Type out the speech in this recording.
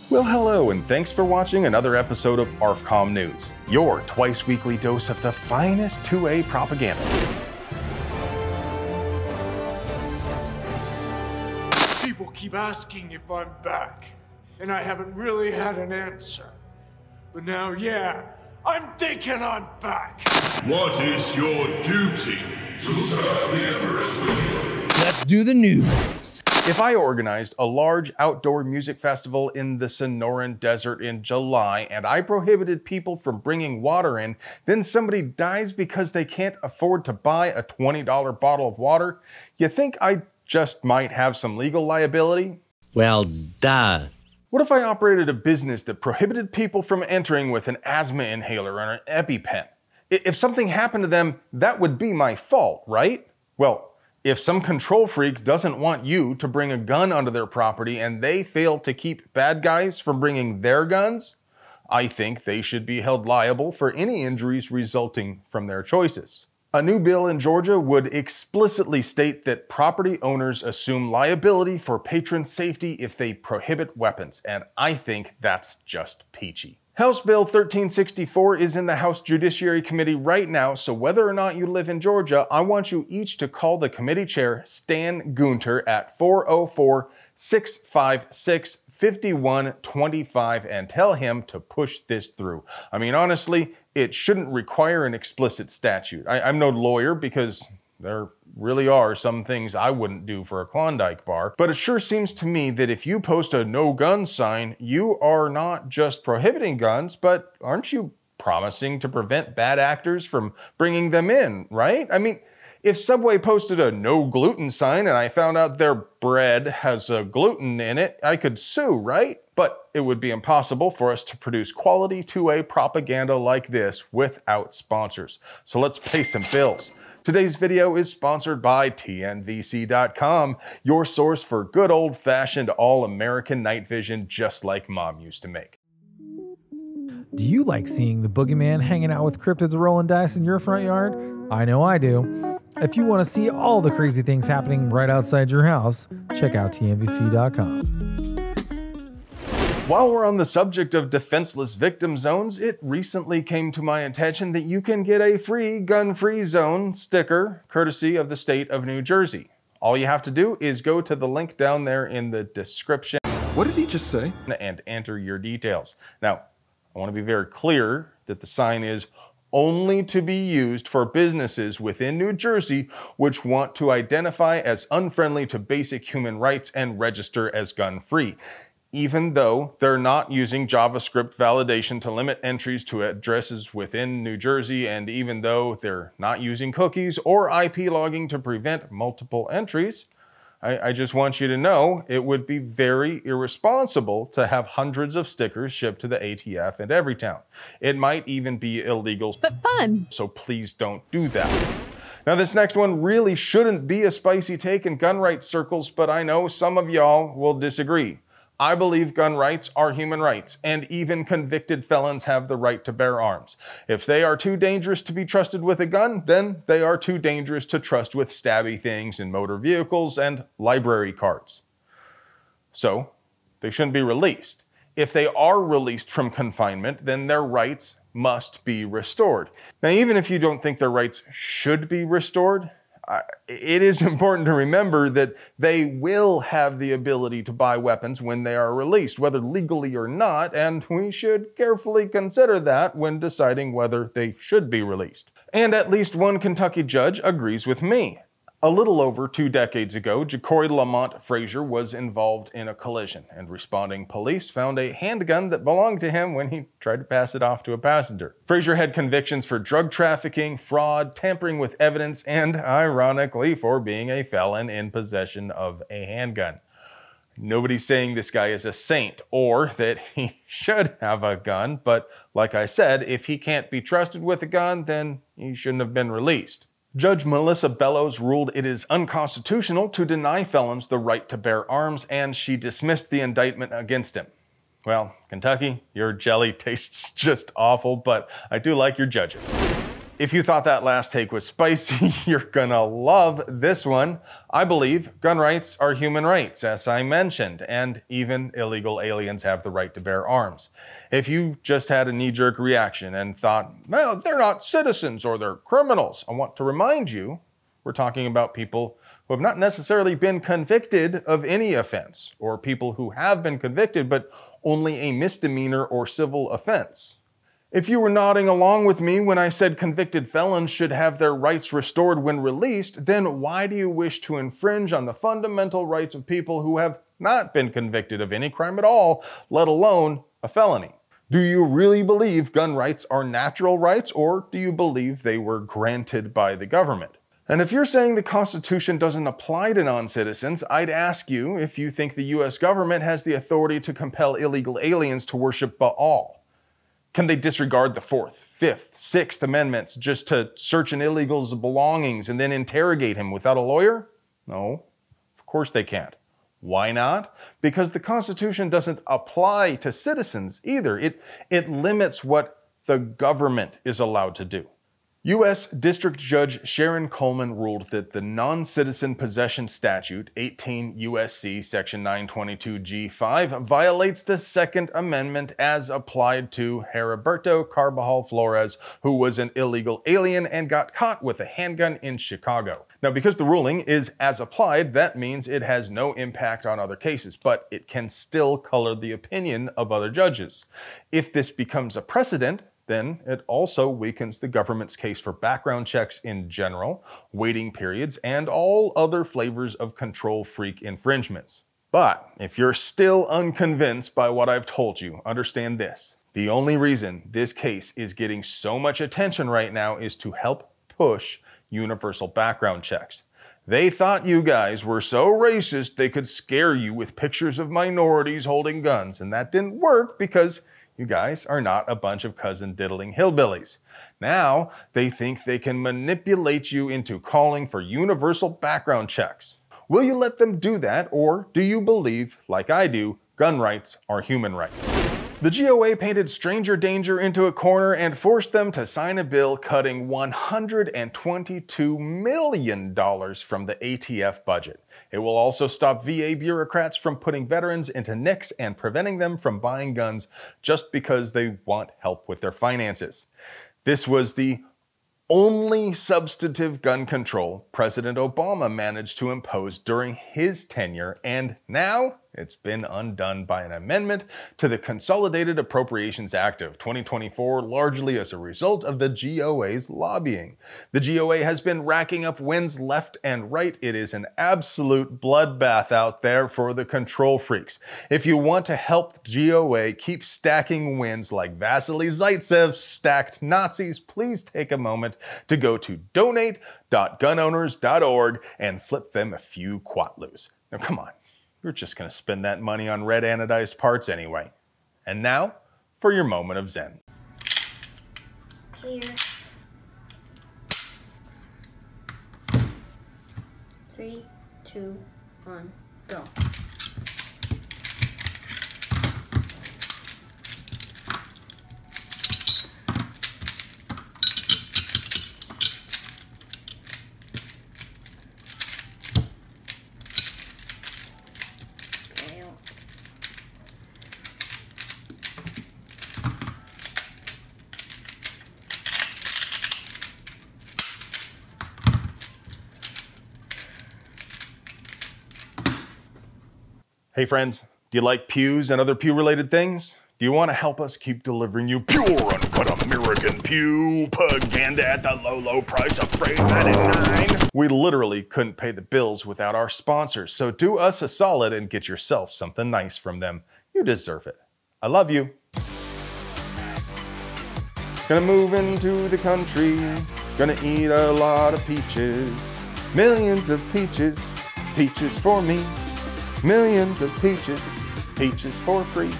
Well, hello, and thanks for watching another episode of ARFCOM News, your twice-weekly dose of the finest 2A propaganda. People keep asking if I'm back, and I haven't really had an answer. But now, yeah, I'm thinking I'm back. What is your duty? To serve the Emperor's will. Let's do the news. If I organized a large outdoor music festival in the Sonoran Desert in July and I prohibited people from bringing water in, then somebody dies because they can't afford to buy a $20 bottle of water, you think I just might have some legal liability? Well, duh. What if I operated a business that prohibited people from entering with an asthma inhaler or an EpiPen? If something happened to them, that would be my fault, right? Well, if some control freak doesn't want you to bring a gun onto their property and they fail to keep bad guys from bringing their guns, I think they should be held liable for any injuries resulting from their choices. A new bill in Georgia would explicitly state that property owners assume liability for patron safety if they prohibit weapons, and I think that's just peachy. House Bill 1364 is in the House Judiciary Committee right now, so whether or not you live in Georgia, I want you each to call the committee chair, Stan Gunter, at 404-656-5125 and tell him to push this through. I mean, honestly, it shouldn't require an explicit statute. I'm no lawyer because there really are some things I wouldn't do for a Klondike bar, but it sure seems to me that if you post a no gun sign, you are not just prohibiting guns, but aren't you promising to prevent bad actors from bringing them in, right? I mean, if Subway posted a no gluten sign and I found out their bread has gluten in it, I could sue, right? But it would be impossible for us to produce quality 2A propaganda like this without sponsors. So let's pay some bills. Today's video is sponsored by TNVC.com, your source for good old-fashioned all-American night vision just like Mom used to make. Do you like seeing the boogeyman hanging out with cryptids rolling dice in your front yard? I know I do. If you want to see all the crazy things happening right outside your house, check out TNVC.com. While we're on the subject of defenseless victim zones, it recently came to my attention that you can get a free gun-free zone sticker courtesy of the state of New Jersey. All you have to do is go to the link down there in the description. What did he just say? And enter your details. Now, I want to be very clear that the sign is only to be used for businesses within New Jersey which want to identify as unfriendly to basic human rights and register as gun-free. Even though they're not using JavaScript validation to limit entries to addresses within New Jersey, and even though they're not using cookies or IP logging to prevent multiple entries, I just want you to know it would be very irresponsible to have hundreds of stickers shipped to the ATF in every town. It might even be illegal, but fun. So please don't do that. Now this next one really shouldn't be a spicy take in gun rights circles, but I know some of y'all will disagree. I believe gun rights are human rights, and even convicted felons have the right to bear arms. If they are too dangerous to be trusted with a gun, then they are too dangerous to trust with stabby things in motor vehicles and library cards. So, they shouldn't be released. If they are released from confinement, then their rights must be restored. Now, even if you don't think their rights should be restored, it is important to remember that they will have the ability to buy weapons when they are released, whether legally or not, and we should carefully consider that when deciding whether they should be released. And at least one Kentucky judge agrees with me. A little over 2 decades ago, Jacory Lamont Frazier was involved in a collision, and responding police found a handgun that belonged to him when he tried to pass it off to a passenger. Frazier had convictions for drug trafficking, fraud, tampering with evidence, and, ironically, for being a felon in possession of a handgun. Nobody's saying this guy is a saint or that he should have a gun, but like I said, if he can't be trusted with a gun, then he shouldn't have been released. Judge Melissa Bellows ruled it is unconstitutional to deny felons the right to bear arms, and she dismissed the indictment against him. Well, Kentucky, your jelly tastes just awful, but I do like your judges. If you thought that last take was spicy, you're gonna love this one. I believe gun rights are human rights, as I mentioned, and even illegal aliens have the right to bear arms. If you just had a knee-jerk reaction and thought, well, they're not citizens or they're criminals, I want to remind you, we're talking about people who have not necessarily been convicted of any offense, or people who have been convicted but only a misdemeanor or civil offense. If you were nodding along with me when I said convicted felons should have their rights restored when released, then why do you wish to infringe on the fundamental rights of people who have not been convicted of any crime at all, let alone a felony? Do you really believe gun rights are natural rights, or do you believe they were granted by the government? And if you're saying the Constitution doesn't apply to non-citizens, I'd ask you if you think the US government has the authority to compel illegal aliens to worship Baal. Can they disregard the 4th, 5th, 6th Amendments just to search an illegal's belongings and then interrogate him without a lawyer? No, of course they can't. Why not? Because the Constitution doesn't apply to citizens either. It limits what the government is allowed to do. U.S. District Judge Sharon Coleman ruled that the non-citizen possession statute, 18 U.S.C. section 922G5, violates the Second Amendment as applied to Heriberto Carbajal Flores, who was an illegal alien and got caught with a handgun in Chicago. Now, because the ruling is as applied, that means it has no impact on other cases, but it can still color the opinion of other judges. If this becomes a precedent, then it also weakens the government's case for background checks in general, waiting periods, and all other flavors of control freak infringements. But if you're still unconvinced by what I've told you, understand this. The only reason this case is getting so much attention right now is to help push universal background checks. They thought you guys were so racist they could scare you with pictures of minorities holding guns, and that didn't work because you guys are not a bunch of cousin-diddling hillbillies. Now, they think they can manipulate you into calling for universal background checks. Will you let them do that, or do you believe, like I do, gun rights are human rights? The GOA painted stranger danger into a corner and forced them to sign a bill cutting $122 million from the ATF budget. It will also stop VA bureaucrats from putting veterans into NICS and preventing them from buying guns just because they want help with their finances. This was the only substantive gun control President Obama managed to impose during his tenure, and now it's been undone by an amendment to the Consolidated Appropriations Act of 2024, largely as a result of the GOA's lobbying. The GOA has been racking up wins left and right. It is an absolute bloodbath out there for the control freaks. If you want to help the GOA keep stacking wins like Vasily Zaitsev's stacked Nazis, please take a moment to go to donate.gunowners.org and flip them a few quatloos. Now come on. You're just going to spend that money on red anodized parts anyway. And now, for your moment of zen. Clear. 3, 2, 1, go. Hey friends, do you like pews and other pew-related things? Do you want to help us keep delivering you pure, uncut American pew propaganda at the low, low price of $3.99? We literally couldn't pay the bills without our sponsors, so do us a solid and get yourself something nice from them. You deserve it. I love you. Gonna move into the country, gonna eat a lot of peaches. Millions of peaches, peaches for me. Millions of peaches, peaches for free.